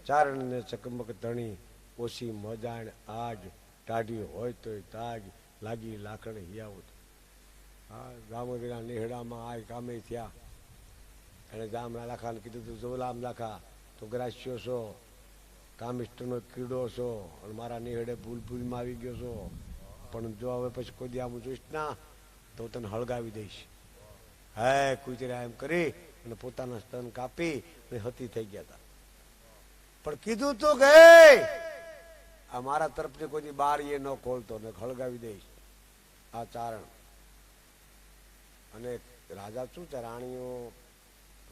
ચારણ ને ચકમક ધણી ઓછી મજાણ આગ ટાઢી હોય તોય તાગ લાગી લાકડ હિયાવત. હા, ગામગીરા નેહડામાં આ કામે થયા. એને જામના લાખાને કીધું તું જોલામ લાખા તો ગ્રાસ્યો છો, કામિષ્ટનો કીડો છો અને મારા નેહડે ભૂલ ભૂલમાં આવી ગયો છો, પણ જો હવે પછી કોઈ દી આમ જોઈશ ના તો તને હળગાવી દઈશ. હે કુતરા એમ કરી અને પોતાના સ્તન કાપી અને હતી થઈ ગયા હતા. પણ કીધું તો ગઈ આ મારા તરફથી કોઈ બાર એ ન ખોલતો ને હળગાવી દઈશ. આ ચારણ અને રાજા શું છે, રાણીઓ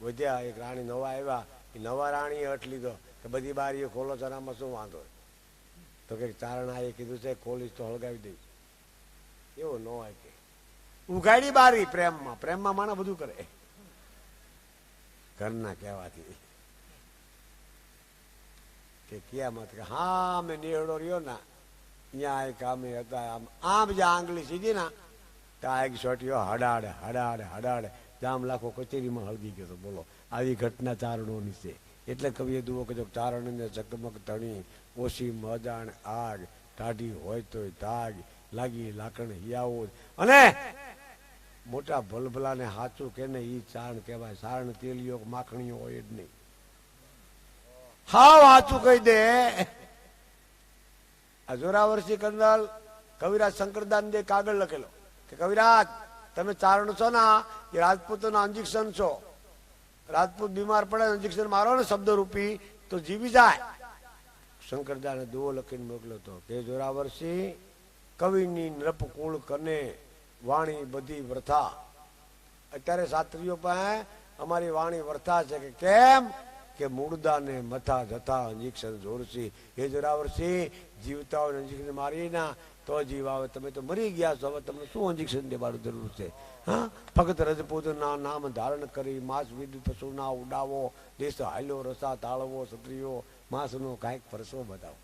વધ્યા, એક રાણી નવા આવ્યા, એ નવા રાણીએ હઠ લીધો કે બધી બારીઓ ખોલો છો, આમાં શું વાંધો? તો કે ચારણ આ કીધું છે ખોલીશ તો હળગાવી દઈશ. એવો ન હોય કે ઉઘાડી બારી પ્રેમમાં, પ્રેમમાં માણસ બધું કરે ઘરના કહેવાથી. કે કિયામત કે હા મેં નેહડો રહ્યો ને અહીંયા એક આમે હતા, આમ આમ જે આંગળી સીધી ના ત્યાં એક છોટીઓ હડાડે હડાડે હડાડે જામ લાખો કચેરીમાં હળગી ગયો હતો. બોલો, આવી ઘટના ચારણોની છે. એટલે કવિએ દુઓ કીધો ચારણને ચકમક ધણી ઓછી મજાણ આગ ટાઢી હોય તોય તાગ લાગી લાકણ હિયાવો. અને મોટા ભલભલાને હાચું કે ને ઈ ચારણ કહેવાય. ચારણ તેલીઓ માખણીઓ હોય જ નહીં. હા વાંચું કહી દે. આ જોરાવરસિંહ કંદાલ કવિરાજ શંકરદાન દે કાગળ લખેલો કે કવિરાજ તમે ચારણ છો ને એ રાજપૂતોના ઇન્જેક્શન છો. રાજપૂત બીમાર પડે ઇન્જેક્શન મારો ને શબ્દ રૂપી તો જીવી જાય. શંકરદાને દુઓ લખીને મોકલ્યો હતો કે જોરાવરસિંહ કવિની નૃપ કુળ કને વાણી બધી વ્રથા. અત્યારે શાસ્ત્રીઓ પાસે અમારી વાણી વર્થા છે કે કેમ કે મુર્દાને મથા જથા ઇન્જેક્શન જોરસી. હે જોરાવરસિંહ જીવતા હોય ઇન્જેક્શન મારી ના તો જીવ આવે. તમે તો મરી ગયા છો, હવે તમને શું ઇન્જેક્શન દેવાની જરૂર છે? હા, ફક્ત રજપૂતના નામ ધારણ કરી માંસ વિદ પશુના ઉડાવો, દેશ હાલ્યો રસા તાળવો, ક્ષત્રિયો માંસનો કાંઈક પરસો બતાવો.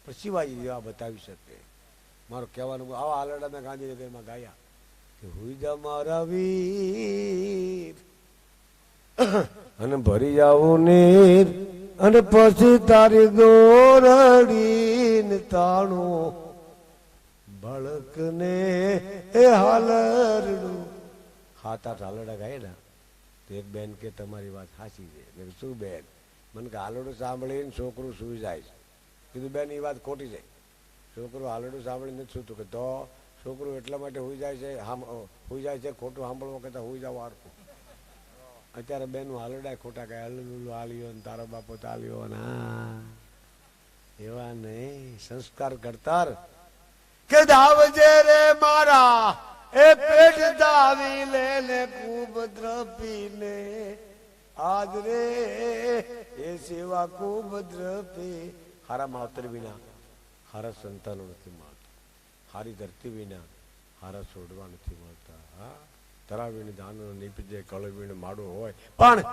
પણ શિવાજી જેવા બતાવી શકે. મારું કહેવાનું આવા હાલડા મેં ગાંધીનગરમાં ગાયા કે હુઈજા મારા વીર અને ભરી જાવું નીર અને પછી તારી દોરડી તાણું બળકને એ હાલરડું. હાથ આઠ હાલડા ગાય ને તો એક બેન કે તમારી વાત સાચી છે. મેં શું બેન? મને કે હાલડું સાંભળીને છોકરું સુઈ જાય છે. કીધું બેન એ વાત ખોટી છે. છોકરું હાલડું સાંભળીને નથી સૂતું. કે તો છોકરું એટલા માટે હોઈ જાય છે, હોઈ જાય છે ખોટું સાંભળવા કરતા હોઈ જાવ આરતું. અત્યારે બેનું હાલડા ખોટા કહે, હલુલુલું હાલ્યો ને તારો બાપો ચાલ્યો ને એવા નહીં. સંસ્કાર કરતાર કે ધાવજે રે મારા એ પેટ ધાવી લે ને ખૂબ દ્રપીને આજ રે એ સેવા ખૂબ દ્રપી. હારા માવતર વિના હારા સંતાનો નથી મળતા. હારી ધરતી વિના હારા છોડવા નથી મળતા. હા, તરાવીને દાનો નીપજે કળવીને માડો હોય પણ